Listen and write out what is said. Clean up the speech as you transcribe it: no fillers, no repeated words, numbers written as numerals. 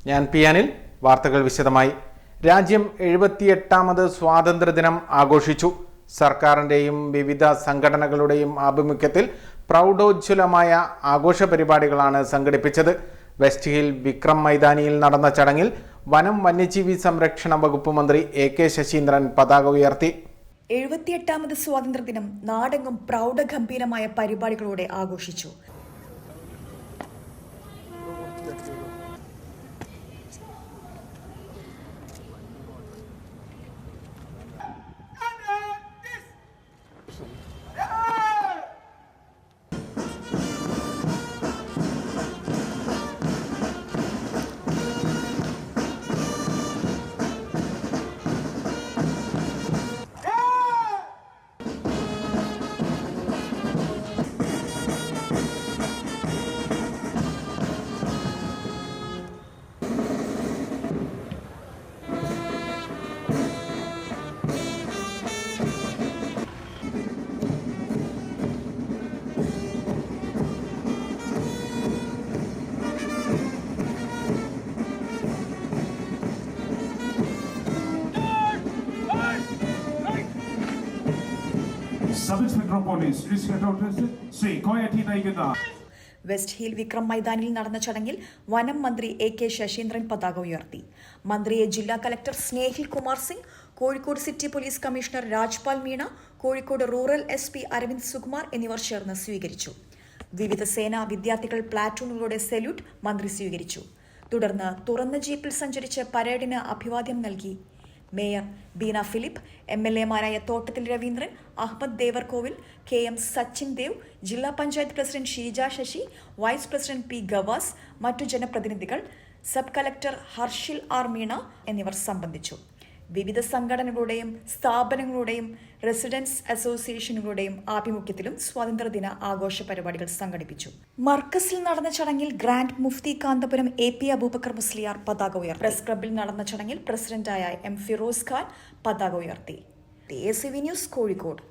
ഞാൻ പി അനിൽ. വാർത്തകൾ വിശദമായി. രാജ്യം 78ാമത് സ്വാതന്ത്ര്യദിനം ആഘോഷിച്ചു. സർക്കാരിൻ്റെയും വിവിധ സംഘടനകളുടെയും ആഭിമുഖ്യത്തിൽ പ്രൗഢോജ്വലമായ ആഘോഷ പരിപാടികളാണ് സംഘടിപ്പിച്ചത്. വെസ്റ്റ് ഹിൽ വിക്രം മൈതാനിയിൽ നടന്ന ചടങ്ങിൽ വനം വന്യജീവി സംരക്ഷണ വകുപ്പ് മന്ത്രി AK ശശീന്ദ്രൻ പതാക ഉയർത്തി. 78ാമത് സ്വാതന്ത്ര്യദിനം നാടെങ്ങും പ്രൗഢഗംഭീരമായ പരിപാടികളോടെ ആഘോഷിച്ചു. വെസ്റ്റ് ഹിൽ വിക്രം മൈതാനിയിൽ നടന്ന ചടങ്ങിൽ വനം മന്ത്രി AK ശശീന്ദ്രൻ പതാക ഉയർത്തി. മന്ത്രിയെ ജില്ലാ collector Snehil Kumar Singh, Kozhikode city police commissioner Rajpal Meena, Kozhikode rural SP Aravind Sukumar എന്നിവർ ചേർന്ന് സ്വീകരിച്ചു. വിവിധ സേനാ വിദ്യാർത്ഥികൾ പ്ലാറ്റൂണുകളുടെ സല്യൂട്ട് മന്ത്രി സ്വീകരിച്ചു. തുടർന്ന് തുറന്ന ജീപ്പിൽ സഞ്ചരിച്ച് പരേഡിന് അഭിവാദ്യം നൽകി. മേയർ ബീന ഫിലിപ്പ്, MLA മാരായ തോട്ടത്തിൽ രവീന്ദ്രൻ, അഹമ്മദ് ദേവർകോവിൽ, KM സച്ചിൻ ദേവ്, ജില്ലാ panchayat president Sheeja Sasi, vice president P Gavas, മറ്റു ജനപ്രതിനിധികൾ, sub collector Harshil R Meena എന്നിവർ സംബന്ധിച്ചു. വിവിധ സംഘടനകളുടെയും സ്ഥാപനങ്ങളുടെയും റെസിഡൻസ് അസോസിയേഷനുകളുടെയും ആഭിമുഖ്യത്തിലും സ്വാതന്ത്ര്യദിന ആഘോഷ പരിപാടികൾ സംഘടിപ്പിച്ചു. മർക്കസിൽ നടന്ന ചടങ്ങിൽ ഗ്രാൻഡ് മുഫ്തി കാന്തപുരം AP അബൂബക്കർ മുസ്ലിയാർ പതാക ഉയർത്തി. പ്രസ് ക്ലബിൽ നടന്ന ചടങ്ങിൽ പ്രസിഡന്റായ M ഫിറോസ് ഖാൻ പതാക ഉയർത്തി. ACV news, Kozhikode.